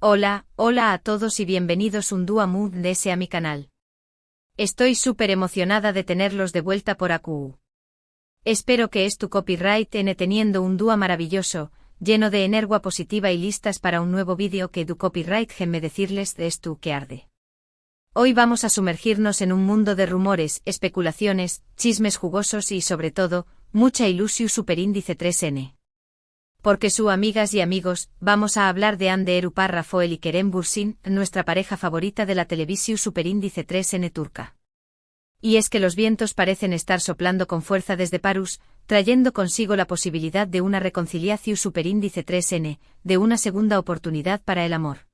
Hola a todos y bienvenidos un día más a mi canal. Estoy súper emocionada de tenerlos de vuelta por aquí. Espero que tu copyright teniendo un día maravilloso, lleno de energía positiva y listas para un nuevo vídeo que du copyright me decirles de esto que arde. Hoy vamos a sumergirnos en un mundo de rumores, especulaciones, chismes jugosos y sobre todo, mucha ilusión superíndice 3N. Porque amigas y amigos, vamos a hablar de Hande Erupar Rafael y Kerem Bürsin, nuestra pareja favorita de la televisión superíndice 3N turca. Y es que los vientos parecen estar soplando con fuerza desde Parus, trayendo consigo la posibilidad de una reconciliación superíndice 3N, de una segunda oportunidad para el amor.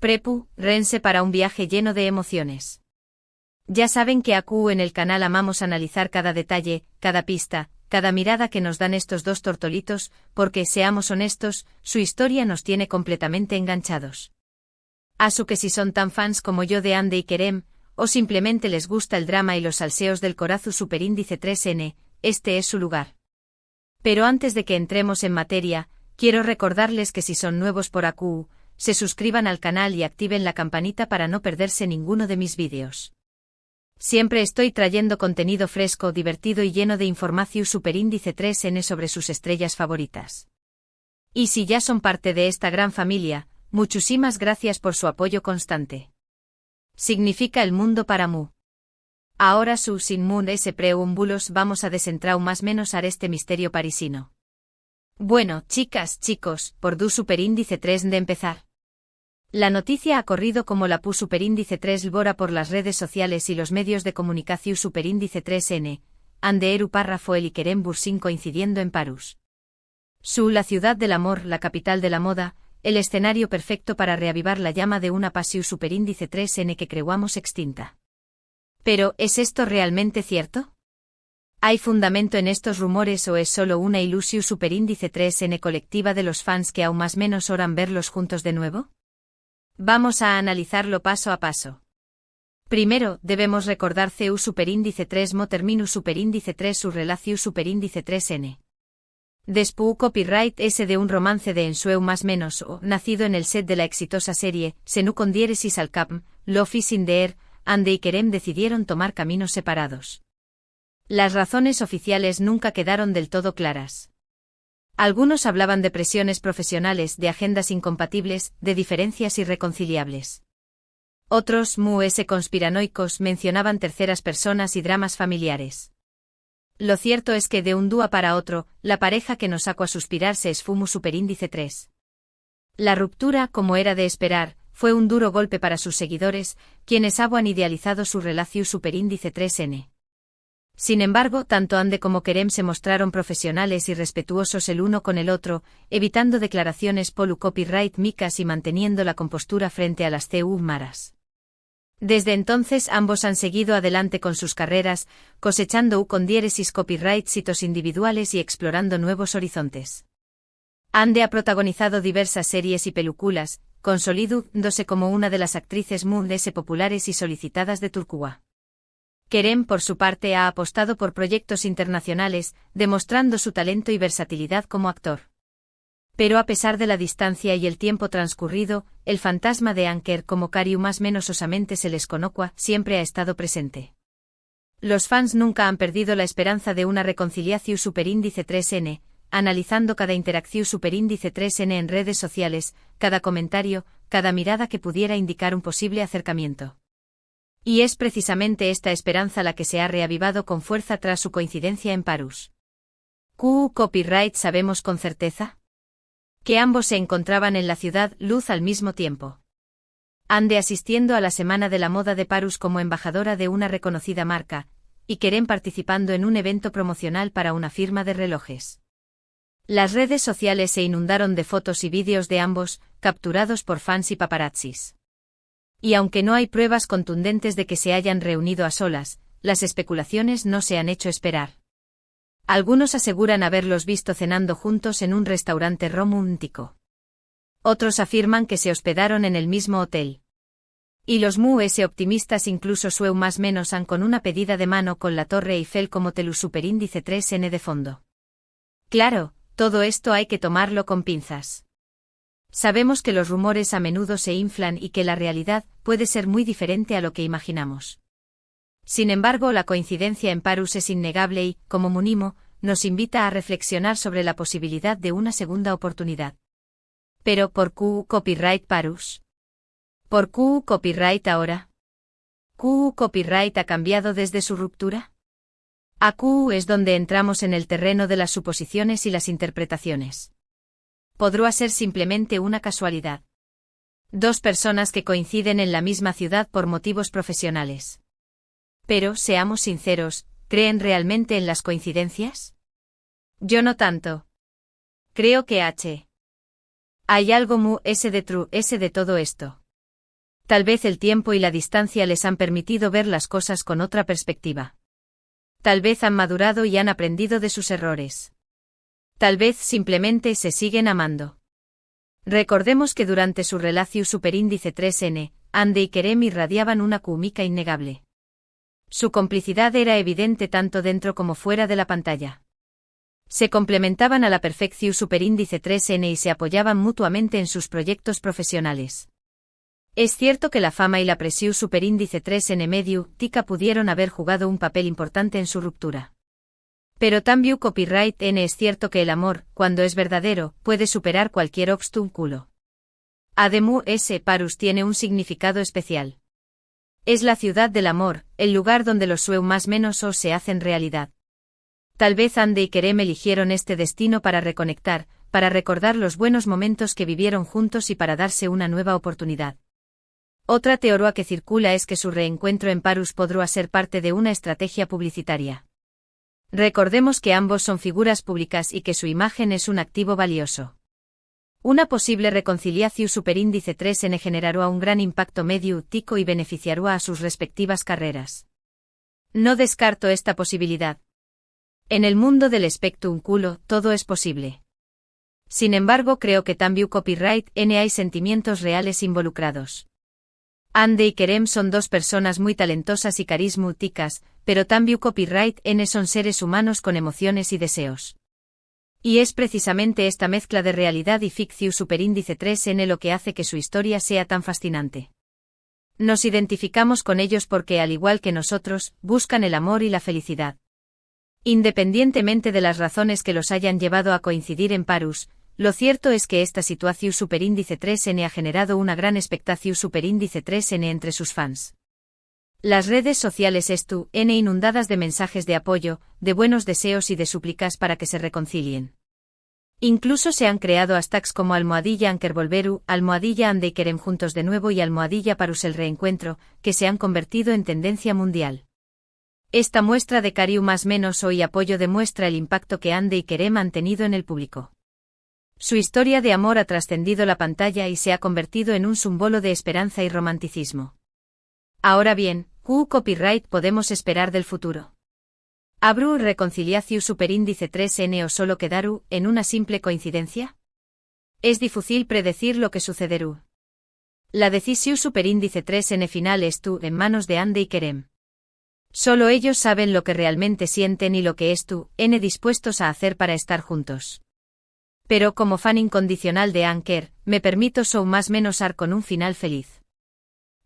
Prepárense para un viaje lleno de emociones. Ya saben que aquí en el canal amamos analizar cada detalle, cada pista, cada mirada que nos dan estos dos tortolitos, porque, seamos honestos, su historia nos tiene completamente enganchados. Asu que si son tan fans como yo de Hande y Kerem, o simplemente les gusta el drama y los salseos del corazu superíndice 3N, este es su lugar. Pero antes de que entremos en materia, quiero recordarles que si son nuevos por aquí, se suscriban al canal y activen la campanita para no perderse ninguno de mis vídeos. Siempre estoy trayendo contenido fresco, divertido y lleno de información superíndice 3N sobre sus estrellas favoritas. Y si ya son parte de esta gran familia, muchísimas gracias por su apoyo constante. Significa el mundo para mu. Ahora sin preámbulos vamos a desentrar más menos a este misterio parisino. Bueno, chicas, chicos, por du superíndice 3 de empezar. La noticia ha corrido como la pu superíndice 3 lbora por las redes sociales y los medios de comunicación superíndice 3N, Hande Erupar Rafael y Kerem Bürsin coincidiendo en Parus. La ciudad del amor, la capital de la moda, el escenario perfecto para reavivar la llama de una pasión superíndice 3N que creuamos extinta. Pero, ¿es esto realmente cierto? ¿Hay fundamento en estos rumores o es solo una ilusión superíndice 3N colectiva de los fans que aún más menos oran verlos juntos de nuevo? Vamos a analizarlo paso a paso. Primero, debemos recordar CU superíndice 3 mo terminus superíndice 3 su relación superíndice 3N. Después copyright S de un romance de ensueu más menos o, nacido en el set de la exitosa serie, Senu con diéresis al cap, Love is in the air, Hande y Kerem decidieron tomar caminos separados. Las razones oficiales nunca quedaron del todo claras. Algunos hablaban de presiones profesionales, de agendas incompatibles, de diferencias irreconciliables. Otros, conspiranoicos, mencionaban terceras personas y dramas familiares. Lo cierto es que de un día para otro, la pareja que nos sacó a suspirar se esfumó superíndice 3. La ruptura, como era de esperar, fue un duro golpe para sus seguidores, quienes habían idealizado su relación superíndice 3N. Sin embargo, tanto Hande como Kerem se mostraron profesionales y respetuosos el uno con el otro, evitando declaraciones polu copyright micas y manteniendo la compostura frente a las CU maras. Desde entonces ambos han seguido adelante con sus carreras, cosechando con diéresis copyright hitos individuales y explorando nuevos horizontes. Hande ha protagonizado diversas series y películas, consolidándose como una de las actrices más populares y solicitadas de Turquía. Kerem, por su parte, ha apostado por proyectos internacionales, demostrando su talento y versatilidad como actor. Pero a pesar de la distancia y el tiempo transcurrido, el fantasma de Anker como Cariu más menos osamente se les conocua, siempre ha estado presente. Los fans nunca han perdido la esperanza de una reconciliación superíndice 3N, analizando cada interacción superíndice 3N en redes sociales, cada comentario, cada mirada que pudiera indicar un posible acercamiento. Y es precisamente esta esperanza la que se ha reavivado con fuerza tras su coincidencia en Parus. Copyright sabemos con certeza que ambos se encontraban en la ciudad luz al mismo tiempo. Hande asistiendo a la Semana de la Moda de Parus como embajadora de una reconocida marca, y Kerem participando en un evento promocional para una firma de relojes. Las redes sociales se inundaron de fotos y vídeos de ambos, capturados por fans y paparazzis. Y aunque no hay pruebas contundentes de que se hayan reunido a solas, las especulaciones no se han hecho esperar. Algunos aseguran haberlos visto cenando juntos en un restaurante romántico. Otros afirman que se hospedaron en el mismo hotel. Y los optimistas incluso sueu más menos han con una pedida de mano con la Torre Eiffel como telu superíndice 3N de fondo. Claro, todo esto hay que tomarlo con pinzas. Sabemos que los rumores a menudo se inflan y que la realidad puede ser muy diferente a lo que imaginamos. Sin embargo, la coincidencia en Parus es innegable y, como Munimo, nos invita a reflexionar sobre la posibilidad de una segunda oportunidad. Pero ¿por qué copyright Parus? ¿Por qué copyright ahora? ¿Qué copyright ha cambiado desde su ruptura? Aquí es donde entramos en el terreno de las suposiciones y las interpretaciones. Podría ser simplemente una casualidad. Dos personas que coinciden en la misma ciudad por motivos profesionales. Pero, seamos sinceros, ¿creen realmente en las coincidencias? Yo no tanto. Creo que hay algo de todo esto. Tal vez el tiempo y la distancia les han permitido ver las cosas con otra perspectiva. Tal vez han madurado y han aprendido de sus errores. Tal vez simplemente se siguen amando. Recordemos que durante su relación superíndice 3N, Andy y Kerem irradiaban una química innegable. Su complicidad era evidente tanto dentro como fuera de la pantalla. Se complementaban a la perfección superíndice 3N y se apoyaban mutuamente en sus proyectos profesionales. Es cierto que la fama y la presión superíndice 3N medio tica pudieron haber jugado un papel importante en su ruptura. Pero también copyright N es cierto que el amor, cuando es verdadero, puede superar cualquier obstáculo. Además, Parus tiene un significado especial. Es la ciudad del amor, el lugar donde los sueños más menos se hacen realidad. Tal vez Andy y Kerem eligieron este destino para reconectar, para recordar los buenos momentos que vivieron juntos y para darse una nueva oportunidad. Otra teoría que circula es que su reencuentro en Parus podría ser parte de una estrategia publicitaria. Recordemos que ambos son figuras públicas y que su imagen es un activo valioso. Una posible reconciliación superíndice 3N generará un gran impacto mediático y beneficiará a sus respectivas carreras. No descarto esta posibilidad. En el mundo del espectáculo, todo es posible. Sin embargo, creo que también copyright N hay sentimientos reales involucrados. Andy y Kerem son dos personas muy talentosas y carismáticas, pero también copyright N son seres humanos con emociones y deseos. Y es precisamente esta mezcla de realidad y ficción superíndice 3N lo que hace que su historia sea tan fascinante. Nos identificamos con ellos porque, al igual que nosotros, buscan el amor y la felicidad. Independientemente de las razones que los hayan llevado a coincidir en Parus, lo cierto es que esta situación superíndice 3N ha generado una gran expectación superíndice 3N entre sus fans. Las redes sociales inundadas de mensajes de apoyo, de buenos deseos y de súplicas para que se reconcilien. Incluso se han creado hashtags como #AnkerVolveru, #Andy y Kerem juntos de nuevo y #Parus el reencuentro, que se han convertido en tendencia mundial. Esta muestra de cariño más menos y apoyo demuestra el impacto que Andy y Kerem han tenido en el público. Su historia de amor ha trascendido la pantalla y se ha convertido en un símbolo de esperanza y romanticismo. Ahora bien, ¿qué copyright podemos esperar del futuro? ¿Habrá reconciliación superíndice 3N o solo quedará en una simple coincidencia? Es difícil predecir lo que sucederá. La decisión superíndice 3N final en manos de Andy y Kerem. Solo ellos saben lo que realmente sienten y lo que dispuestos a hacer para estar juntos. Pero como fan incondicional de Anker, me permito más menos con un final feliz.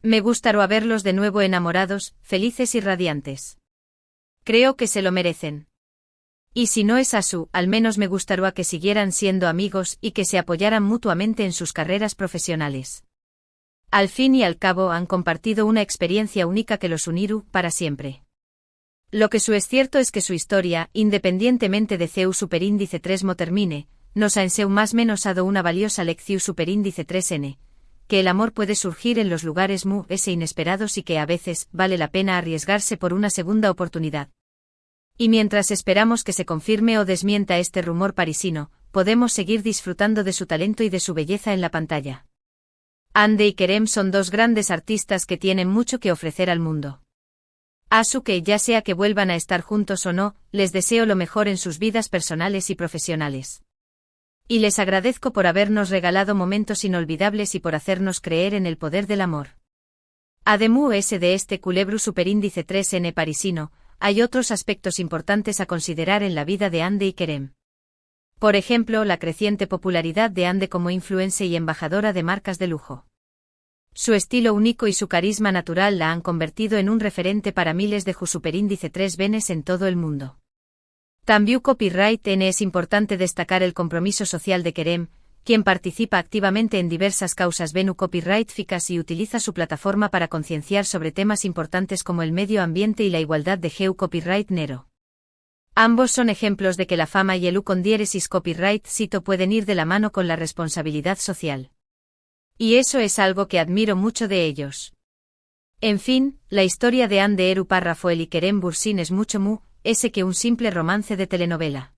Me gustaría verlos de nuevo enamorados, felices y radiantes. Creo que se lo merecen. Y si no es así, al menos me gustaría que siguieran siendo amigos y que se apoyaran mutuamente en sus carreras profesionales. Al fin y al cabo han compartido una experiencia única que los unirá para siempre. Lo que es cierto es que su historia, independientemente de CEU superíndice 3 termine, nos ha enseñado más menos dado una valiosa lección superíndice 3N, que el amor puede surgir en los lugares inesperados y que a veces vale la pena arriesgarse por una segunda oportunidad. Y mientras esperamos que se confirme o desmienta este rumor parisino, podemos seguir disfrutando de su talento y de su belleza en la pantalla. Andy y Kerem son dos grandes artistas que tienen mucho que ofrecer al mundo. Que ya sea que vuelvan a estar juntos o no, les deseo lo mejor en sus vidas personales y profesionales. Y les agradezco por habernos regalado momentos inolvidables y por hacernos creer en el poder del amor. Además de este culebro superíndice 3N parisino, hay otros aspectos importantes a considerar en la vida de Andy y Kerem. Por ejemplo, la creciente popularidad de Ande como influencer y embajadora de marcas de lujo. Su estilo único y su carisma natural la han convertido en un referente para miles de superíndice 3 venes en todo el mundo. También Copyright N es importante destacar el compromiso social de Kerem, quien participa activamente en diversas causas Venu Copyright Ficas y utiliza su plataforma para concienciar sobre temas importantes como el medio ambiente y la igualdad de Geu Copyright Nero. Ambos son ejemplos de que la fama y el con copyright cito pueden ir de la mano con la responsabilidad social. Y eso es algo que admiro mucho de ellos. En fin, la historia de Ande Eru Parrafoel y Kerem Bürsin es mucho ese que un simple romance de telenovela.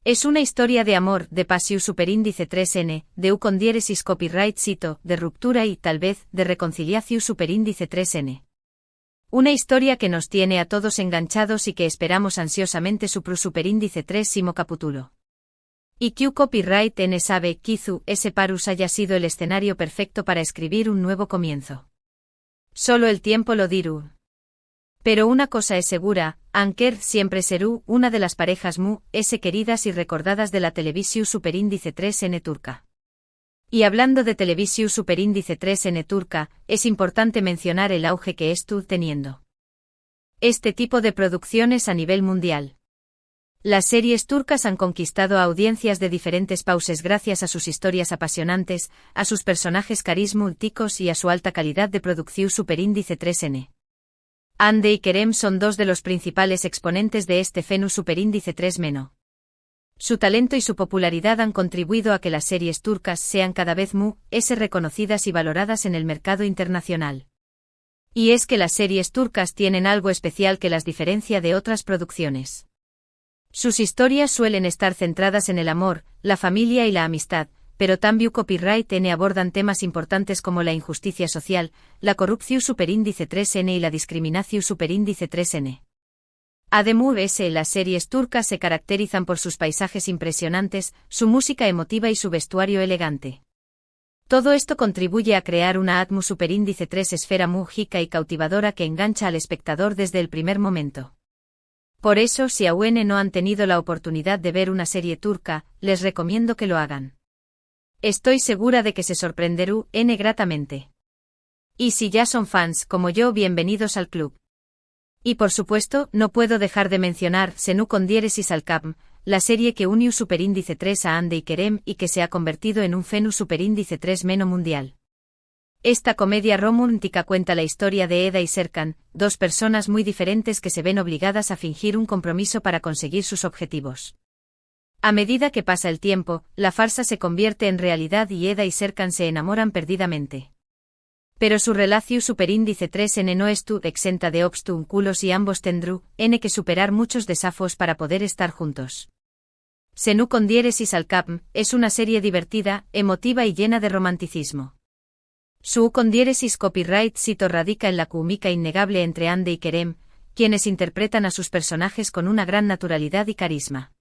Es una historia de amor, de pasión superíndice 3n, de con copyright cito, de ruptura y, tal vez, de reconciliación superíndice 3n. Una historia que nos tiene a todos enganchados y que esperamos ansiosamente su superíndice 3 capítulo. Y Q Copyright N sabe, Kizu, ese Parus haya sido el escenario perfecto para escribir un nuevo comienzo. Solo el tiempo lo dirá. Pero una cosa es segura, Anker siempre serú una de las parejas queridas y recordadas de la televisión superíndice 3n turca. Y hablando de televisión superíndice 3n turca, es importante mencionar el auge que está teniendo este tipo de producciones a nivel mundial. Las series turcas han conquistado a audiencias de diferentes países gracias a sus historias apasionantes, a sus personajes carismáticos y a su alta calidad de producción superíndice 3n. Ande y Kerem son dos de los principales exponentes de este fenómeno superíndice 3 meno. Su talento y su popularidad han contribuido a que las series turcas sean cada vez reconocidas y valoradas en el mercado internacional. Y es que las series turcas tienen algo especial que las diferencia de otras producciones. Sus historias suelen estar centradas en el amor, la familia y la amistad, pero también Copyright N abordan temas importantes como la injusticia social, la corrupción superíndice 3n y la discriminación superíndice 3n. Además, las series turcas se caracterizan por sus paisajes impresionantes, su música emotiva y su vestuario elegante. Todo esto contribuye a crear una atmósfera superíndice 3 esfera mágica y cautivadora que engancha al espectador desde el primer momento. Por eso, si aún no han tenido la oportunidad de ver una serie turca, les recomiendo que lo hagan. Estoy segura de que se sorprenderán gratamente. Y si ya son fans como yo, bienvenidos al club. Y por supuesto, no puedo dejar de mencionar Senu con al Capm, la serie que unió superíndice 3 a Ande y Kerem y que se ha convertido en un fenómeno superíndice 3 meno mundial. Esta comedia romántica cuenta la historia de Eda y Serkan, dos personas muy diferentes que se ven obligadas a fingir un compromiso para conseguir sus objetivos. A medida que pasa el tiempo, la farsa se convierte en realidad y Eda y Serkan se enamoran perdidamente. Pero su relación superíndice 3n no estuvo exenta de obstáculos y ambos tendrán que superar muchos desafíos para poder estar juntos. Senu con al Capm es una serie divertida, emotiva y llena de romanticismo. Su con copyright cito radica en la química innegable entre Ande y Kerem, quienes interpretan a sus personajes con una gran naturalidad y carisma.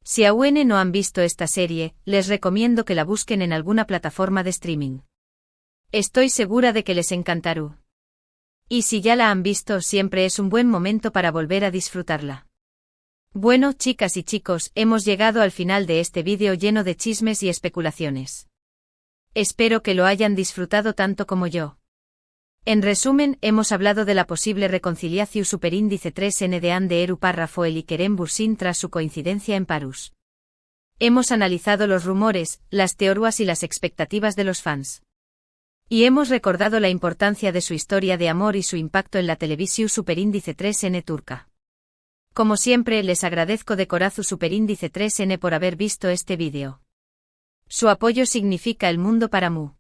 Si aún no han visto esta serie, les recomiendo que la busquen en alguna plataforma de streaming. Estoy segura de que les encantará. Y si ya la han visto, siempre es un buen momento para volver a disfrutarla. Bueno, chicas y chicos, hemos llegado al final de este vídeo lleno de chismes y especulaciones. Espero que lo hayan disfrutado tanto como yo. En resumen, hemos hablado de la posible reconciliación superíndice 3n de Ande Eru Parrafoel y Kerem Bürsin tras su coincidencia en Parus. Hemos analizado los rumores, las teorías y las expectativas de los fans. Y hemos recordado la importancia de su historia de amor y su impacto en la televisión superíndice 3n turca. Como siempre, les agradezco de corazón superíndice 3n por haber visto este vídeo. Su apoyo significa el mundo para mí.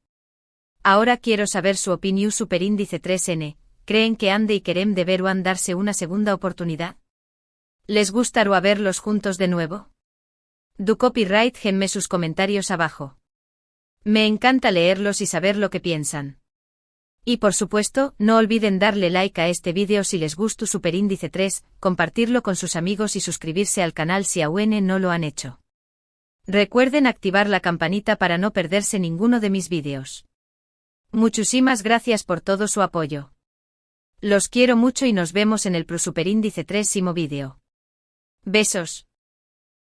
Ahora quiero saber su opinión superíndice 3n, ¿creen que Ande y Kerem deberán darse una segunda oportunidad? ¿Les gustará verlos juntos de nuevo? Du Copyright genme sus comentarios abajo. Me encanta leerlos y saber lo que piensan. Y por supuesto, no olviden darle like a este vídeo si les gustó superíndice 3, compartirlo con sus amigos y suscribirse al canal si aún no lo han hecho. Recuerden activar la campanita para no perderse ninguno de mis vídeos. Muchísimas gracias por todo su apoyo. Los quiero mucho y nos vemos en el superíndice 3 vídeo. Besos.